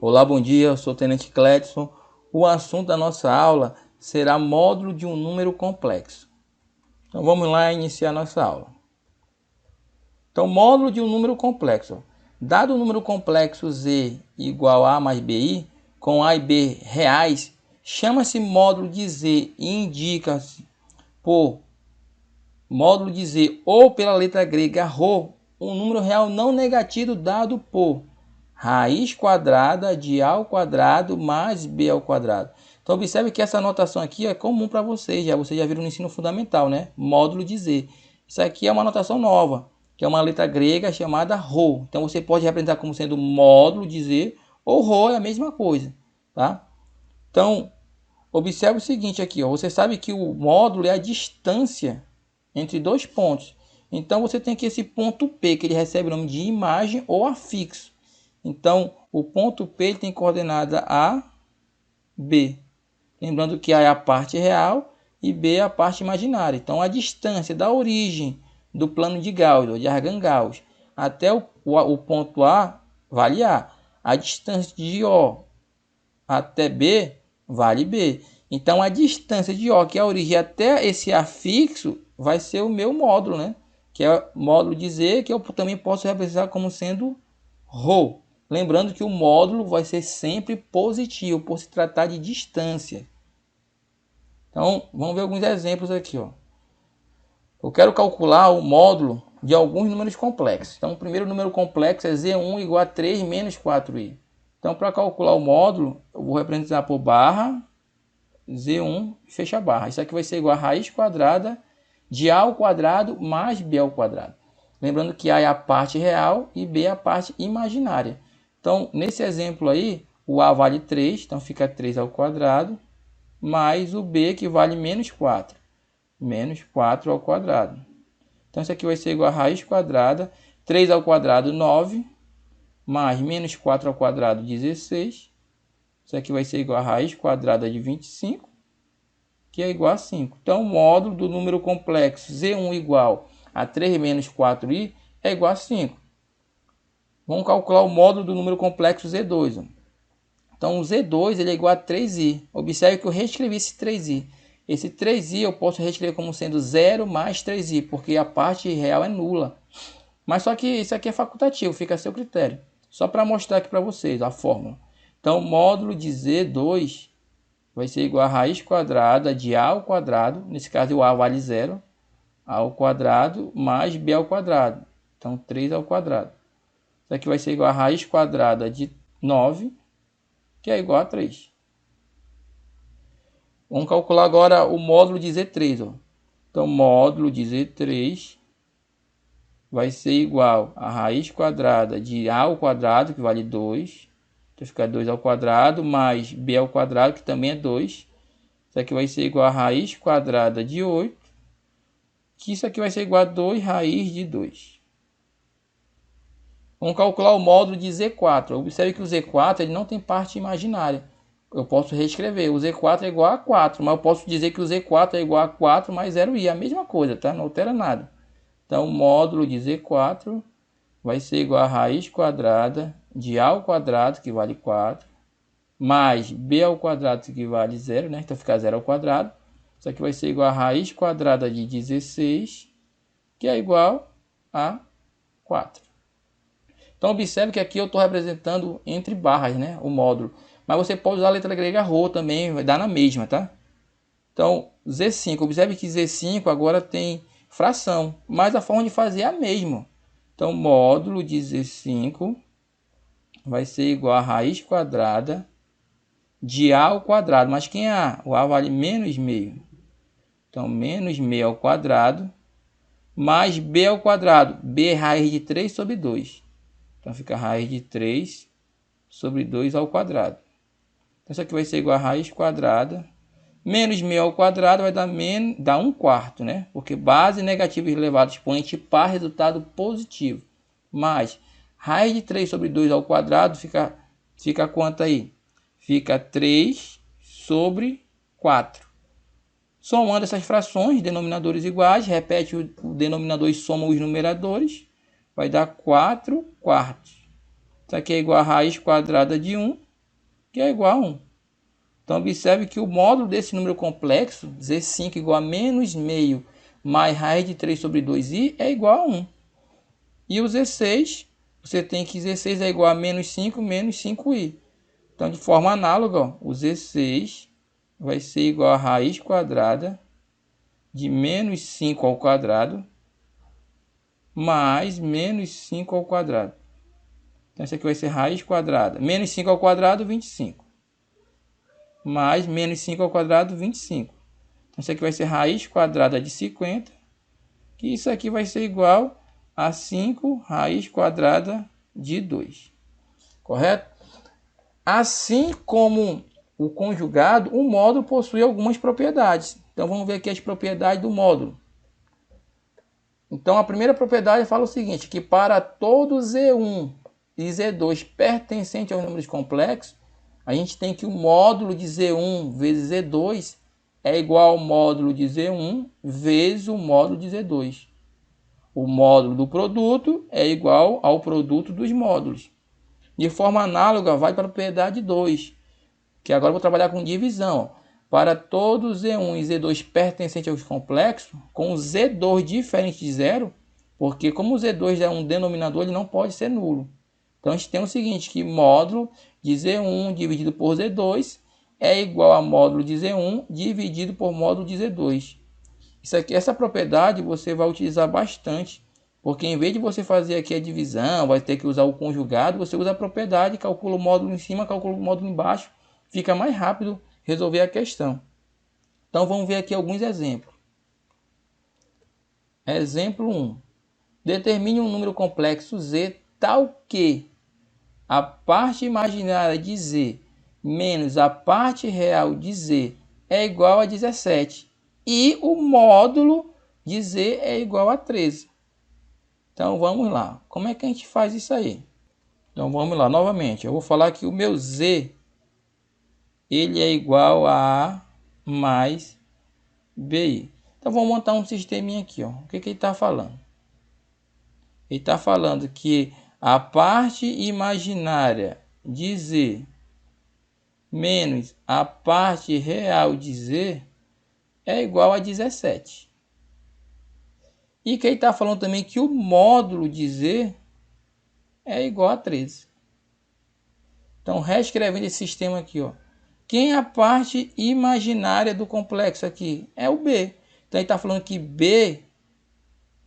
Olá, bom dia, eu sou o Tenente Cledson. O assunto da nossa aula será módulo de um número complexo. Então vamos lá iniciar nossa aula. Então, módulo de um número complexo. Dado o número complexo z igual a mais bi, com a e b reais, chama-se módulo de z e indica-se por módulo de z ou pela letra grega ρ, um número real não negativo dado por raiz quadrada de a ao quadrado mais b ao quadrado. Então observe que essa anotação aqui é comum para vocês já viram no ensino fundamental, né? Módulo de z. Isso aqui é uma anotação nova, que é uma letra grega chamada ρ. Então você pode representar como sendo módulo de z ou ρ é a mesma coisa, tá? Então observe o seguinte aqui, ó. Você sabe que o módulo é a distância entre dois pontos. Então você tem aqui esse ponto P, que ele recebe o nome de imagem ou afixo. Então, o ponto P ele tem coordenada A, B. Lembrando que A é a parte real e B é a parte imaginária. Então, a distância da origem do plano de Gauss, ou de Argand-Gauss, até o ponto A vale A. A distância de O até B vale B. Então, a distância de O, que é a origem até esse afixo, vai ser o meu módulo, né? Que é o módulo de Z, que eu também posso representar como sendo ρ. Lembrando que o módulo vai ser sempre positivo, por se tratar de distância. Então, vamos ver alguns exemplos aqui, ó. Eu quero calcular o módulo de alguns números complexos. Então, o primeiro número complexo é Z1 igual a 3 menos 4i. Então, para calcular o módulo, eu vou representar por barra Z1, fecha a barra. Isso aqui vai ser igual a raiz quadrada de a ao quadrado mais b ao quadrado. Lembrando que a é a parte real e b é a parte imaginária. Então, nesse exemplo aí, o a vale 3, então fica 3 ao quadrado, mais o b que vale menos 4. Menos 4 ao quadrado. Então, isso aqui vai ser igual a raiz quadrada, 3 ao quadrado, 9, mais menos 4 ao quadrado, 16. Isso aqui vai ser igual a raiz quadrada de 25, que é igual a 5. Então, o módulo do número complexo Z1 igual a 3 menos 4i é igual a 5. Vamos calcular o módulo do número complexo Z2. Ó. Então, o Z2 ele é igual a 3i. Observe que eu reescrevi esse 3i. Esse 3i eu posso reescrever como sendo 0 mais 3i, porque a parte real é nula. Mas só que isso aqui é facultativo, fica a seu critério. Só para mostrar aqui para vocês a fórmula. Então, o módulo de Z2 vai ser igual a raiz quadrada de a ao quadrado. Nesse caso, o a vale 0. A ao quadrado mais b ao quadrado. Então, 3 ao quadrado. Isso aqui vai ser igual a raiz quadrada de 9, que é igual a 3. Vamos calcular agora o módulo de Z3. Ó. Então, módulo de Z3 vai ser igual a raiz quadrada de a ao quadrado, que vale 2. Então, fica 2 ao quadrado, mais b ao quadrado, que também é 2. Isso aqui vai ser igual a raiz quadrada de 8. Que isso aqui vai ser igual a 2 raiz de 2. Vamos calcular o módulo de Z4. Observe que o Z4 ele não tem parte imaginária. Eu posso reescrever. O Z4 é igual a 4, mas eu posso dizer que o Z4 é igual a 4 mais 0i. É a mesma coisa, tá? Não altera nada. Então, o módulo de Z4 vai ser igual a raiz quadrada de a ao quadrado, que vale 4, mais b ao quadrado, que vale 0, né? Então, fica 0 ao quadrado. Isso aqui vai ser igual a raiz quadrada de 16, que é igual a 4. Então, observe que aqui eu estou representando entre barras, né, o módulo. Mas você pode usar a letra grega ρ também, vai dar na mesma, tá? Então, Z5. Observe que Z5 agora tem fração, mas a forma de fazer é a mesma. Então, módulo de Z5 vai ser igual a raiz quadrada de a ao quadrado. Mas quem é a? O a vale menos meio. Então, menos meio ao quadrado, mais b ao quadrado. B é raiz de 3 sobre 2. Então, fica a raiz de 3 sobre 2 ao quadrado. Então, isso aqui vai ser igual a raiz quadrada. Menos meio ao quadrado vai dar 1 quarto, né? Porque base negativa elevado expoente par, resultado positivo. Mais raiz de 3 sobre 2 ao quadrado fica quanto aí? Fica 3 sobre 4. Somando essas frações, denominadores iguais, repete o denominador e soma os numeradores. Vai dar 4 quartos. Isso aqui é igual a raiz quadrada de 1 que é igual a 1. Então, observe que o módulo desse número complexo, Z5 igual a menos meio mais raiz de 3 sobre 2i, é igual a 1. E o Z6, você tem que Z6 é igual a menos 5 menos 5i. Então, de forma análoga, ó, o Z6 vai ser igual a raiz quadrada de menos 5 ao quadrado mais menos 5 ao quadrado. Então, isso aqui vai ser raiz quadrada. Menos 5 ao quadrado, 25. Mais menos 5 ao quadrado, 25. Então, isso aqui vai ser raiz quadrada de 50. Que isso aqui vai ser igual a 5 raiz quadrada de 2. Correto? Assim como o conjugado, o módulo possui algumas propriedades. Então, vamos ver aqui as propriedades do módulo. Então, a primeira propriedade fala o seguinte, que para todo Z1 e Z2 pertencente aos números complexos, a gente tem que o módulo de Z1 vezes Z2 é igual ao módulo de Z1 vezes o módulo de Z2. O módulo do produto é igual ao produto dos módulos. De forma análoga, vai para a propriedade 2, que agora eu vou trabalhar com divisão. Para todo Z1 e Z2 pertencente aos complexos, com Z2 diferente de zero, porque como o Z2 é um denominador, ele não pode ser nulo. Então, a gente tem o seguinte, que módulo de Z1 dividido por Z2 é igual a módulo de Z1 dividido por módulo de Z2. Isso aqui, essa propriedade você vai utilizar bastante, porque em vez de você fazer aqui a divisão, vai ter que usar o conjugado, você usa a propriedade, calcula o módulo em cima, calcula o módulo embaixo, fica mais rápido resolver a questão. Então, vamos ver aqui alguns exemplos. Exemplo 1. Determine um número complexo Z tal que a parte imaginária de Z menos a parte real de Z é igual a 17 e o módulo de Z é igual a 13. Então, vamos lá. Como é que a gente faz isso aí? Então, vamos lá novamente. Eu vou falar que o meu Z ele é igual a A mais BI. Então, vou montar um sisteminha aqui. Ó. O que ele está falando? Ele está falando que a parte imaginária de Z menos a parte real de Z é igual a 17. E que ele está falando também que o módulo de Z é igual a 13. Então, reescrevendo esse sistema aqui, ó. Quem é a parte imaginária do complexo aqui? É o B. Então, ele está falando que B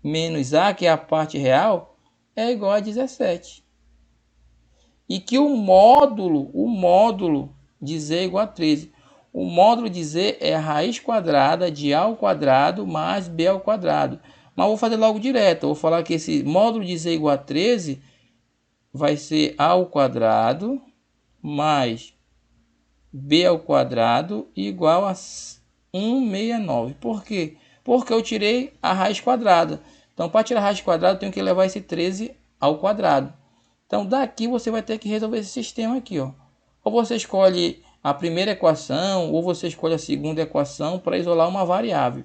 menos A, que é a parte real, é igual a 17. E que o módulo de Z é igual a 13. O módulo de Z é a raiz quadrada de A ao quadrado mais B ao quadrado. Mas vou fazer logo direto. Eu vou falar que esse módulo de Z igual a 13 vai ser A ao quadrado mais B ao quadrado igual a 169. Por quê? Porque eu tirei a raiz quadrada. Então, para tirar a raiz quadrada, eu tenho que levar esse 13 ao quadrado. Então, daqui você vai ter que resolver esse sistema aqui, ó. Ou você escolhe a primeira equação, ou você escolhe a segunda equação para isolar uma variável.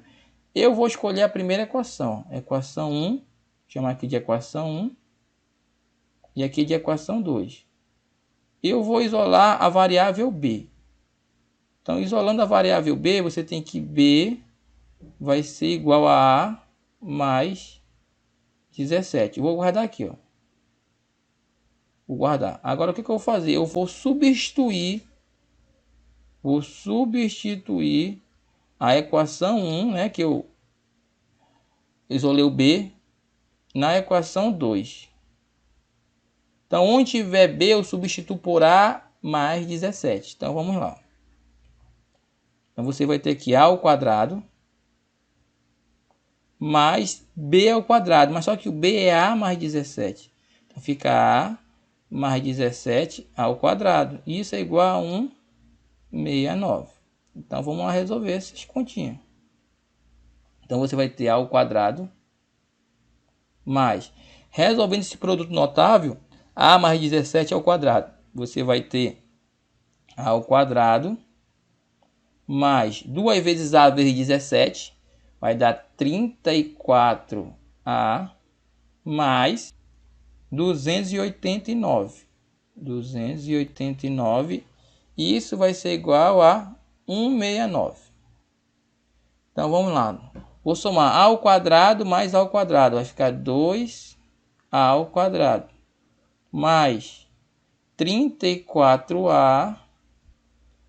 Eu vou escolher a primeira equação. Equação 1, vou chamar aqui de equação 1, e aqui de equação 2. Eu vou isolar a variável B. Então, isolando a variável B, você tem que B vai ser igual a A mais 17. Eu vou guardar aqui, ó. Vou guardar. Agora, o que eu vou fazer? Eu vou substituir a equação 1, né, que eu isolei o B, na equação 2. Então, onde tiver B, eu substituo por A mais 17. Então, vamos lá. Então, você vai ter que A ao quadrado mais B ao quadrado. Mas só que o B é A mais 17. Então, fica A mais 17 ao quadrado. Isso é igual a 169. Então, vamos lá resolver essas continhas. Então, você vai ter A ao quadrado mais, resolvendo esse produto notável, A mais 17 ao quadrado. Você vai ter A ao quadrado mais 2 vezes A vezes 17. Vai dar 34A mais 289. 289 Isso vai ser igual a 169. Então vamos lá. Vou somar a ao quadrado mais a ao quadrado. Vai ficar 2a ao quadrado mais 34a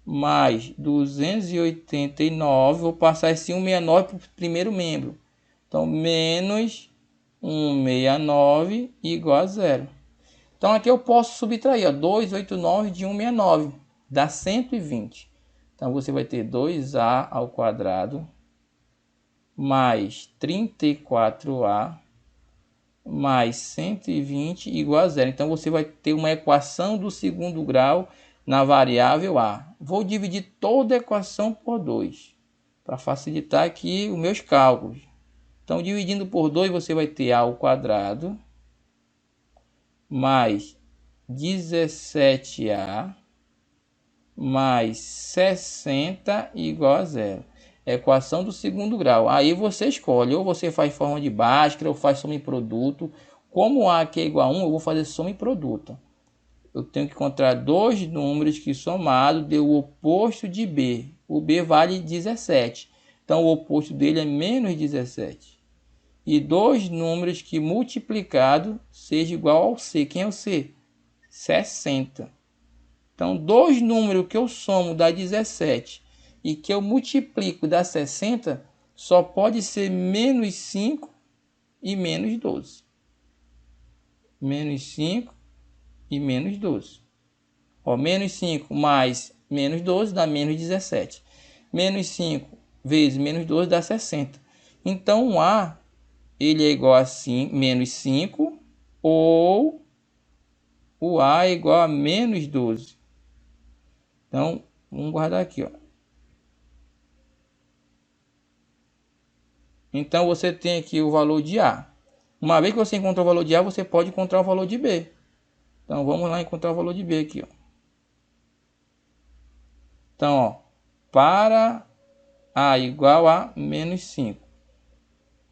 mais 289. Vou passar esse 169 para o primeiro membro. Então, menos 169 igual a zero. Então, aqui eu posso subtrair, ó, 289 de 169, dá 120. Então, você vai ter 2a ao quadrado mais 34a mais 120 igual a zero. Então, você vai ter uma equação do segundo grau na variável a. Vou dividir toda a equação por 2, para facilitar aqui os meus cálculos. Então, dividindo por 2, você vai ter a ao quadrado mais 17a mais 60 igual a zero. Equação do segundo grau. Aí você escolhe, ou você faz forma de Bhaskara, ou faz soma em produto. Como A aqui é igual a 1, eu vou fazer soma em produto. Eu tenho que encontrar dois números que somado deu o oposto de B. O B vale 17. Então o oposto dele é menos 17. E dois números que multiplicado seja igual ao C. Quem é o C? 60. Então, dois números que eu somo dá 17 e que eu multiplico dá 60, só pode ser menos 5 e menos 12. Menos 5 e menos 12. Ó, menos 5 mais menos 12 dá menos 17. Menos 5 vezes menos 12 dá 60. Então, o A ele é igual a menos 5 ou o A é igual a menos 12. Então, vamos guardar aqui, ó. Então, você tem aqui o valor de A. Uma vez que você encontrou o valor de A, você pode encontrar o valor de B. Então, vamos lá encontrar o valor de B aqui, ó. Então, ó, para A igual a menos 5.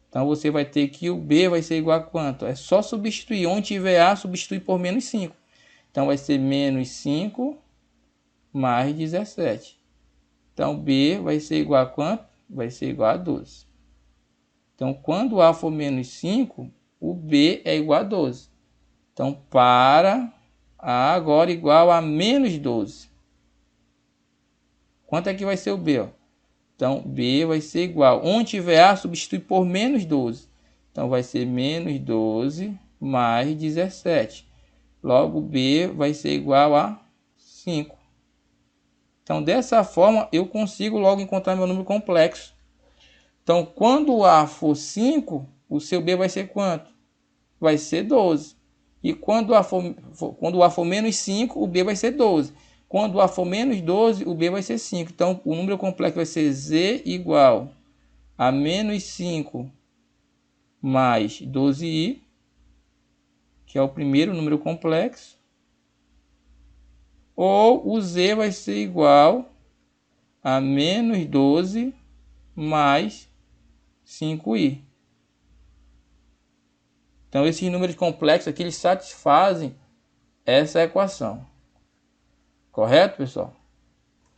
Então, você vai ter que o B vai ser igual a quanto? É só substituir. Onde tiver A, substituir por menos 5. Então, vai ser menos 5 mais 17. Então, B vai ser igual a quanto? Vai ser igual a 12. Então, quando A for menos 5, o B é igual a 12. Então, para A agora igual a menos 12. Quanto é que vai ser o B? Ó? Então, B vai ser igual. Onde tiver A, substitui por menos 12. Então, vai ser menos 12 mais 17. Logo, B vai ser igual a 5. Então, dessa forma, eu consigo logo encontrar meu número complexo. Então, quando o A for 5, o seu B vai ser quanto? Vai ser 12. E quando o A for menos 5, o B vai ser 12. Quando o A for menos 12, o B vai ser 5. Então, o número complexo vai ser Z igual a menos 5 mais 12i, que é o primeiro número complexo. Ou o Z vai ser igual a menos 12 mais 5i. Então, esses números complexos aqui, eles satisfazem essa equação. Correto, pessoal?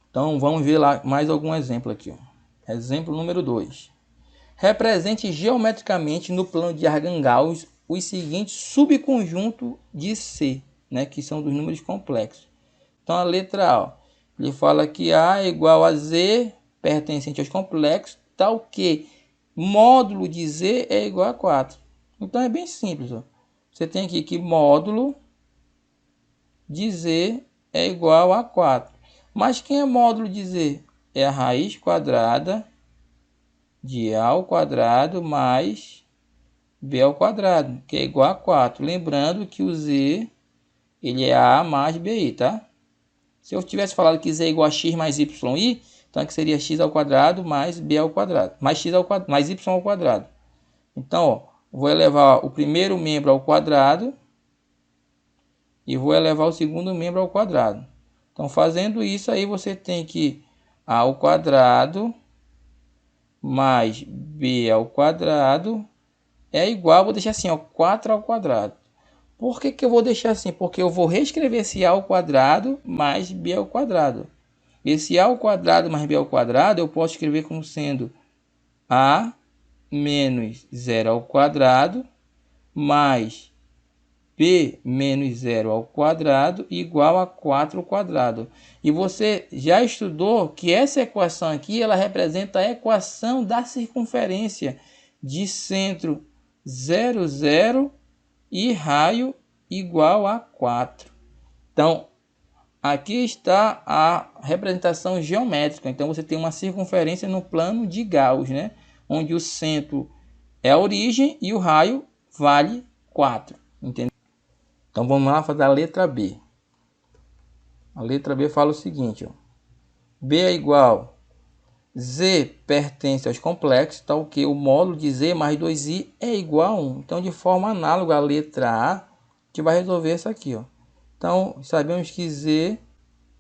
Então, vamos ver lá mais algum exemplo aqui. Ó. Exemplo número 2. Represente geometricamente no plano de Arcangauss os seguintes subconjuntos de C, né, que são dos números complexos. Então, a letra A, ó, ele fala que A é igual a Z, pertencente aos complexos, tal que módulo de Z é igual a 4. Então, é bem simples. Ó. Você tem aqui que módulo de Z é igual a 4. Mas quem é módulo de Z? É a raiz quadrada de A ao quadrado mais B ao quadrado, que é igual a 4. Lembrando que o Z ele é A mais BI, tá? Se eu tivesse falado que Z é igual a X mais YI, então aqui seria X ao quadrado mais B ao quadrado, mais X ao quadrado, mais Y ao quadrado. Então, ó, vou elevar o primeiro membro ao quadrado e vou elevar o segundo membro ao quadrado. Então, fazendo isso aí, você tem que A ao quadrado mais B ao quadrado é igual, vou deixar assim, ó, 4 ao quadrado. Por que eu vou deixar assim? Porque eu vou reescrever esse a ao quadrado mais b ao quadrado. Esse a ao quadrado mais b ao quadrado eu posso escrever como sendo a menos 0 ao quadrado mais b menos 0 ao quadrado igual a 4 ao quadrado. E você já estudou que essa equação aqui, ela representa a equação da circunferência de centro 0, 0 e raio igual a 4. Então, aqui está a representação geométrica. Então, você tem uma circunferência no plano de Gauss, né? Onde o centro é a origem e o raio vale 4. Entendeu? Então, vamos lá fazer a letra B. A letra B fala o seguinte, ó. B é igual Z pertence aos complexos, tal que o módulo de Z mais 2i é igual a 1. Então, de forma análoga à letra A, a gente vai resolver isso aqui, ó. Então, sabemos que Z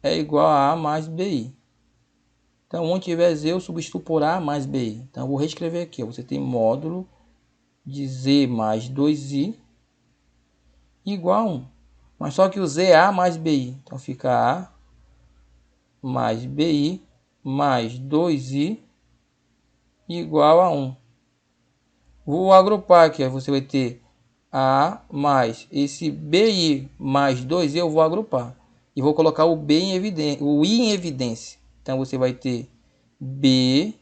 é igual a A mais BI. Então, onde tiver Z, eu substituo por A mais BI. Então, eu vou reescrever aqui, ó. Você tem módulo de Z mais 2i igual a 1. Mas só que o Z é A mais BI. Então, fica A mais BI mais 2i igual a 1. Vou agrupar aqui. Você vai ter A mais esse BI mais 2i eu vou agrupar. E vou colocar o B em evidência, o I em evidência. Então, você vai ter B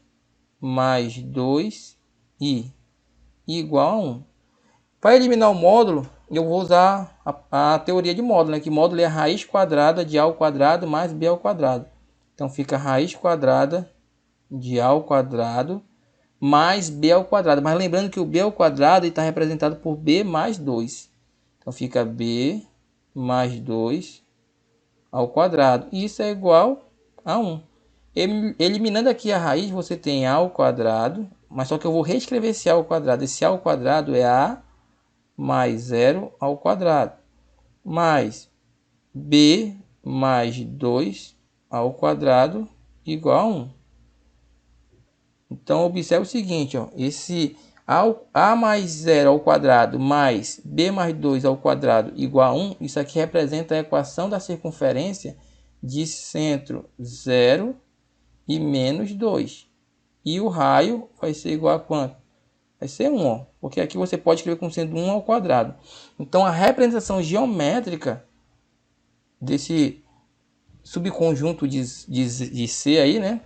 mais 2i igual a 1. Para eliminar o módulo, eu vou usar a teoria de módulo, né? Que módulo é a raiz quadrada de A ao quadrado mais B ao quadrado. Então, fica a raiz quadrada de A ao quadrado mais B ao quadrado. Mas lembrando que o B ao quadrado está representado por B mais 2. Então, fica B mais 2 ao quadrado. E isso é igual a 1. Eliminando aqui a raiz, você tem A ao quadrado. Mas só que eu vou reescrever esse A ao quadrado. Esse A ao quadrado é A mais 0 ao quadrado. Mais B mais 2 ao quadrado igual a 1. Então, observe o seguinte, ó, esse A mais 0 ao quadrado mais B mais 2 ao quadrado igual a 1, isso aqui representa a equação da circunferência de centro 0 e menos 2. E o raio vai ser igual a quanto? Vai ser 1, ó, porque aqui você pode escrever como sendo 1 ao quadrado. Então, a representação geométrica desse subconjunto de C aí, né?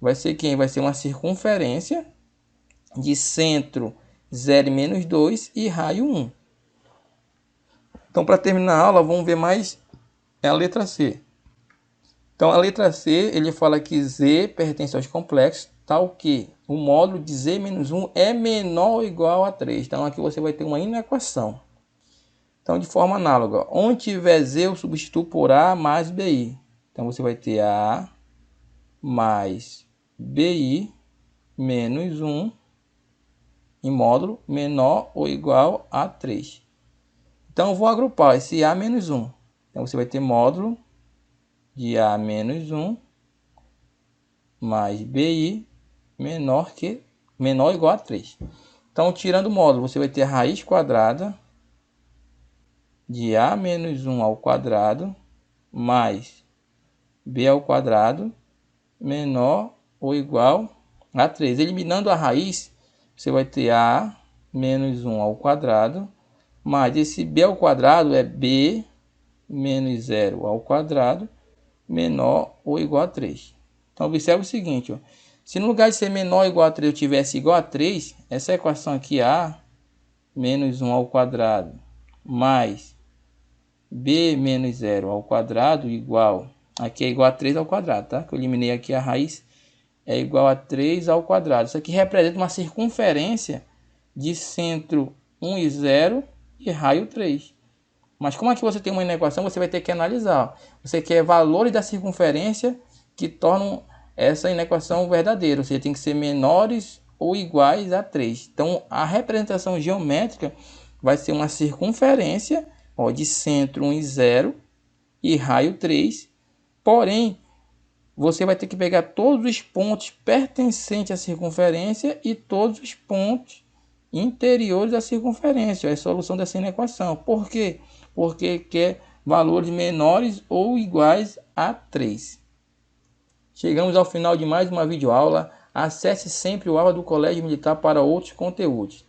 Vai ser quem? Vai ser uma circunferência de centro 0 e menos 2 e raio 1. Então, para terminar a aula, vamos ver mais a letra C. Então, a letra C, ele fala que Z pertence aos complexos, tal que o módulo de Z menos 1 é menor ou igual a 3. Então, aqui você vai ter uma inequação. Então, de forma análoga, onde tiver Z, eu substituo por A mais BI. Então, você vai ter A mais BI menos 1 em módulo menor ou igual a 3. Então, eu vou agrupar esse A menos 1. Então, você vai ter módulo de A menos 1 mais BI menor ou igual a 3. Então, tirando o módulo, você vai ter a raiz quadrada de A menos 1 ao quadrado mais B ao quadrado menor ou igual a 3. Eliminando a raiz, você vai ter A menos 1 ao quadrado mais esse B ao quadrado é B menos 0 ao quadrado menor ou igual a 3. Então, observe o seguinte, ó. Se no lugar de ser menor ou igual a 3 eu tivesse igual a 3, essa equação aqui, A menos 1 ao quadrado mais B menos 0 ao quadrado igual, aqui é igual a 3 ao quadrado, tá? Que eu eliminei aqui a raiz, é igual a 3 ao quadrado. Isso aqui representa uma circunferência de centro 1 e 0 e raio 3. Mas como aqui você tem uma inequação, você vai ter que analisar. Você quer valores da circunferência que tornam essa inequação verdadeira. Ou seja, tem que ser menores ou iguais a 3. Então, a representação geométrica vai ser uma circunferência, ó, de centro 1 e 0 e raio 3. Porém, você vai ter que pegar todos os pontos pertencentes à circunferência e todos os pontos interiores da circunferência. É a solução dessa inequação. Por quê? porque quer valores menores ou iguais a 3. Chegamos ao final de mais uma videoaula. Acesse sempre o aula do Colégio Militar para outros conteúdos.